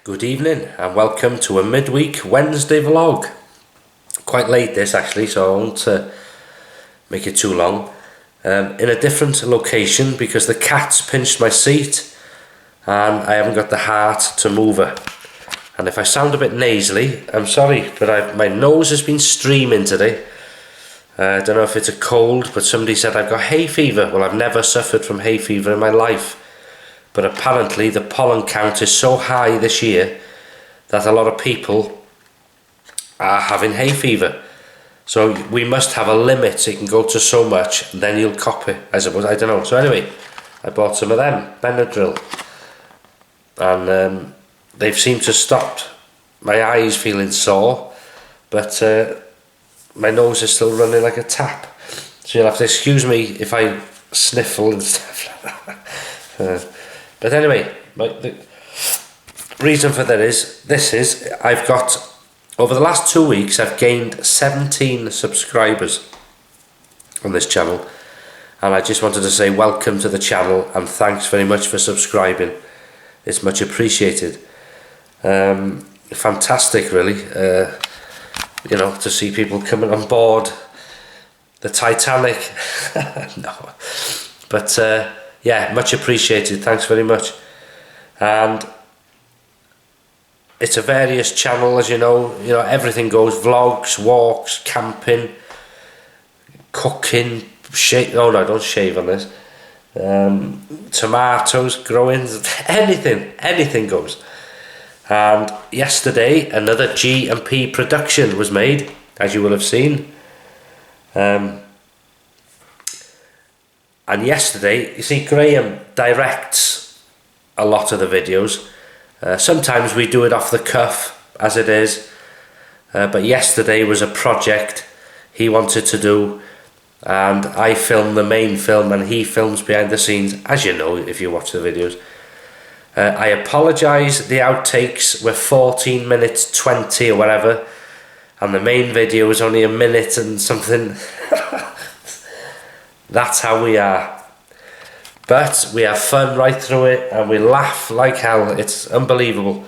Good evening and welcome to a midweek Wednesday vlog. Quite late this actually, so I won't make it too long. In a different location because the cat's pinched my seat and I haven't got the heart to move her. And if I sound a bit nasally, I'm sorry, but my nose has been streaming today. I don't know if it's a cold, but somebody said I've got hay fever. Well, I've never suffered from hay fever in my life. But apparently the pollen count is so high this year that a lot of people are having hay fever. So we must have a limit. It can go to so much, then you'll cop it, I suppose. I don't know. So anyway, I bought some of them, Benadryl. And they've seemed to stop my eyes feeling sore. But my nose is still running like a tap. So you'll have to excuse me if I sniffle and stuff like that. But anyway, the reason for that is, I've got, over the last 2 weeks, I've gained 17 subscribers on this channel. And I just wanted to say welcome to the channel and thanks very much for subscribing. It's much appreciated. Fantastic, really, you know, to see people coming on board the Titanic. No, but yeah, much appreciated. Thanks very much. And it's a various channel, as you know. You know, everything goes: vlogs, walks, camping, cooking, shave. Oh no, don't shave on this. Tomatoes, growing, anything goes. And yesterday, another G&P production was made, as you will have seen. And yesterday, you see, Graham directs a lot of the videos. Sometimes we do it off the cuff, as it is. But yesterday was a project he wanted to do. And I film the main film and he films behind the scenes, as you know if you watch the videos. I apologise, the outtakes were 14 minutes 20 or whatever. And the main video was only a minute and something. That's how we are. But we have fun right through it and we laugh like hell. It's unbelievable.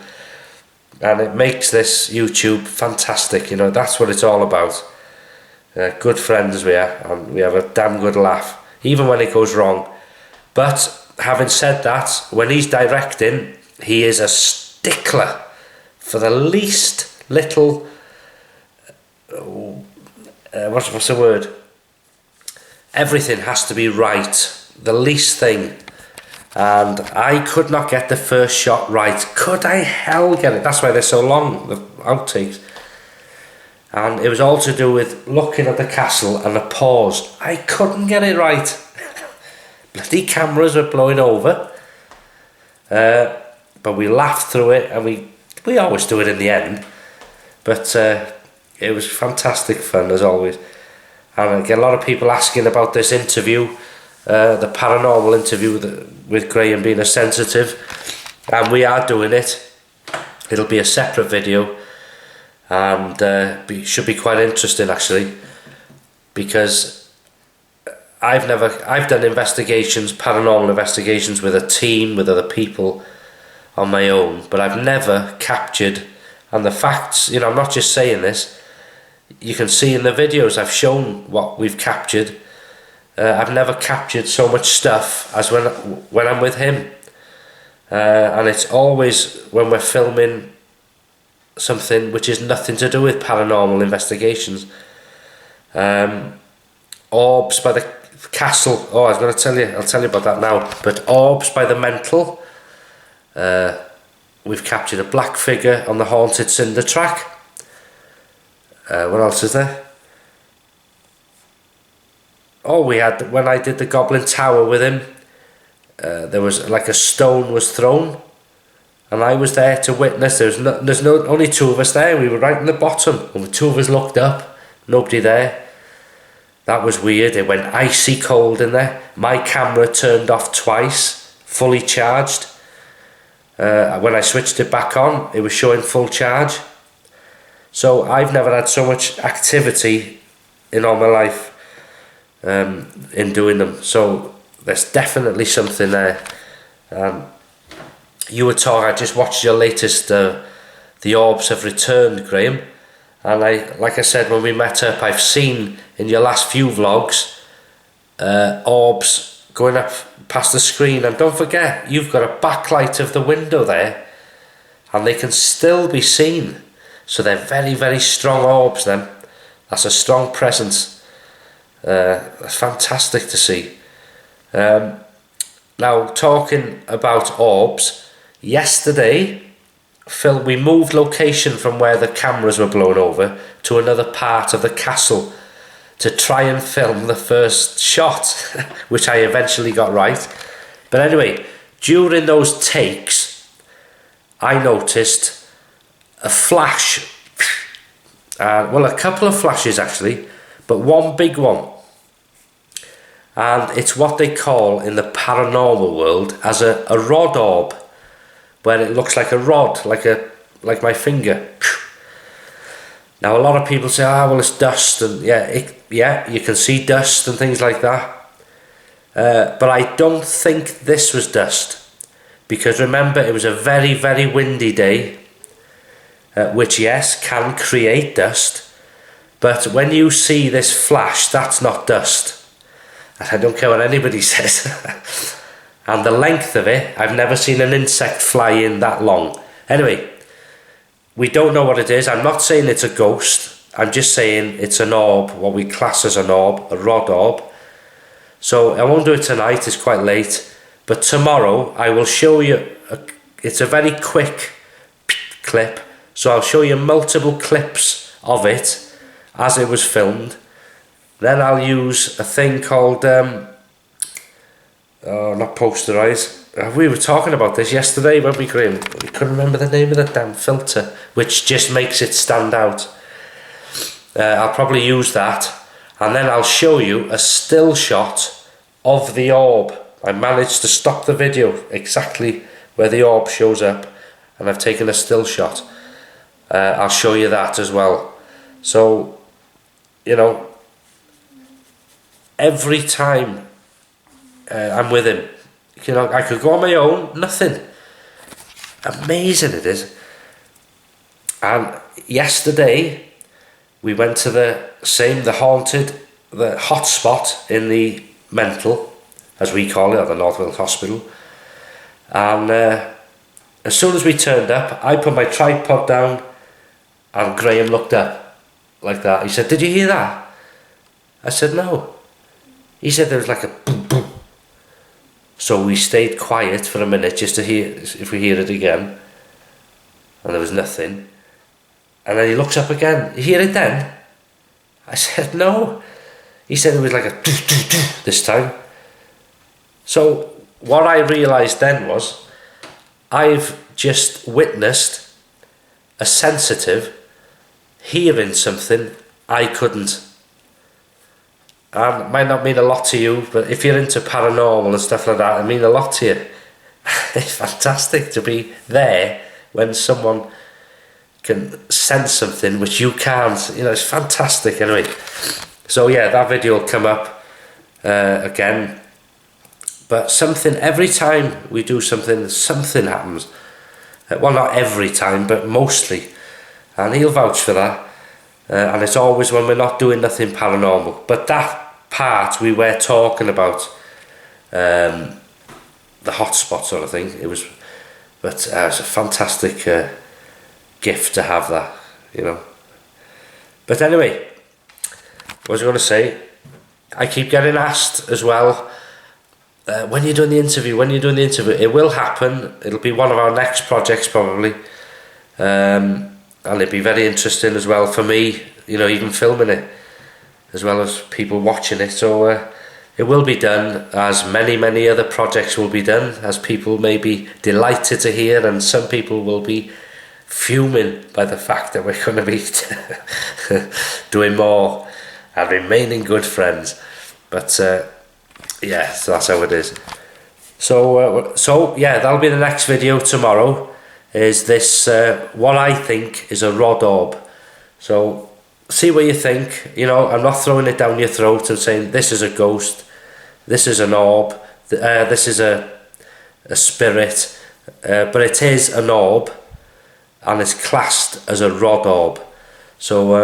And it makes this YouTube fantastic. You know, that's what it's all about. Good friends we are, and we have a damn good laugh, even when it goes wrong. But having said that, when he's directing, he is a stickler for the least little... what's the word? Everything has to be right, the least thing. And I could not get the first shot right. Could I hell get it? That's why they're so long, the outtakes. And it was all to do with looking at the castle and a pause. I couldn't get it right. Bloody cameras were blowing over. But we laughed through it, and we always do it in the end. But it was fantastic fun, as always. And I get a lot of people asking about this interview, the paranormal interview with Graham being a sensitive. And we are doing it. It'll be a separate video. And should be quite interesting actually, because I've done investigations, paranormal investigations with a team, with other people on my own, but I've never captured, and the facts, you know, I'm not just saying this, you can see in the videos I've shown what we've captured. I've never captured so much stuff as when I'm with him, and it's always when we're filming something which is nothing to do with paranormal investigations. Orbs by the castle. Oh, I was going to tell you. I'll tell you about that now. But Orbs by the Mental. We've captured a black figure on the haunted cinder track. What else is there? Oh, we had, when I did the Goblin Tower with him, there was like a stone was thrown. And I was there to witness. There's only two of us there. We were right in the bottom. And the two of us looked up. Nobody there. That was weird. It went icy cold in there. My camera turned off twice, fully charged. When I switched it back on, it was showing full charge. So I've never had so much activity in all my life in doing them. So there's definitely something there. you were talking, I just watched your latest The Orbs Have Returned, Graham, and like I said when we met up, I've seen in your last few vlogs orbs going up past the screen, and don't forget you've got a backlight of the window there and they can still be seen, so they're very, very strong orbs then. That's a strong presence. That's fantastic to see. Now, talking about orbs, yesterday we moved location from where the cameras were blown over to another part of the castle to try and film the first shot, which I eventually got right. But anyway, during those takes, I noticed a flash, well, a couple of flashes actually, but one big one. And it's what they call in the paranormal world as a rod orb, where it looks like a rod, like my finger. Now a lot of people say, well, it's dust, and yeah, you can see dust and things like that. But I don't think this was dust, because remember, it was a very, very windy day, which yes, can create dust. But when you see this flash, that's not dust. And I don't care what anybody says. And the length of it, I've never seen an insect fly in that long. Anyway, we don't know what it is. I'm not saying it's a ghost. I'm just saying it's an orb, what we class as an orb, a rod orb. So I won't do it tonight, it's quite late. But tomorrow I will show you, it's a very quick clip. So I'll show you multiple clips of it as it was filmed. Then I'll use a thing called, not posterize. We were talking about this yesterday, weren't we, Graham? We couldn't remember the name of the damn filter, which just makes it stand out. I'll probably use that, and then I'll show you a still shot of the orb. I managed to stop the video exactly where the orb shows up, and I've taken a still shot. I'll show you that as well. So, you know, every time I'm with him, you know, I could go on my own, nothing. Amazing it is. And yesterday we went to the hot spot in the mental, as we call it, at the North Wales Hospital. And as soon as we turned up, I put my tripod down and Graham looked up like that. He said, "Did you hear that?" I said, "No." He said there was like a boom boom. So we stayed quiet for a minute just to hear if we hear it again, and there was nothing. And then he looks up again. "You hear it then?" I said, "No." He said it was like a this time. So what I realised then was I've just witnessed a sensitive hearing something I couldn't. And it might not mean a lot to you, but if you're into paranormal and stuff like that, it means a lot to you. It's fantastic to be there when someone can sense something which you can't. You know, it's fantastic anyway. So yeah, that video will come up again. But something, every time we do something, something happens. Well, not every time, but mostly. And he'll vouch for that. And it's always when we're not doing nothing paranormal. But that part we were talking about, the hotspot sort of thing. It was a fantastic gift to have that, you know. But anyway, what was I going to say? I keep getting asked as well, when you're doing the interview, it will happen. It'll be one of our next projects probably. And it'd be very interesting as well for me, you know, even filming it, as well as people watching it. So it will be done, as many other projects will be done, as people may be delighted to hear, and some people will be fuming by the fact that we're going to be doing more and remaining good friends. But yeah, so that's how it is. So yeah, that'll be the next video tomorrow. Is this what I think is a rod orb? So see what you think. You know, I'm not throwing it down your throat and saying this is a ghost, this is an orb, this is a spirit. but it is an orb, and it's classed as a rod orb. So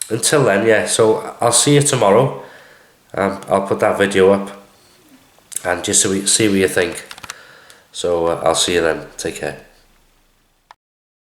until then, yeah, so I'll see you tomorrow. I'll put that video up, and just so see what you think. So I'll see you then. Take care.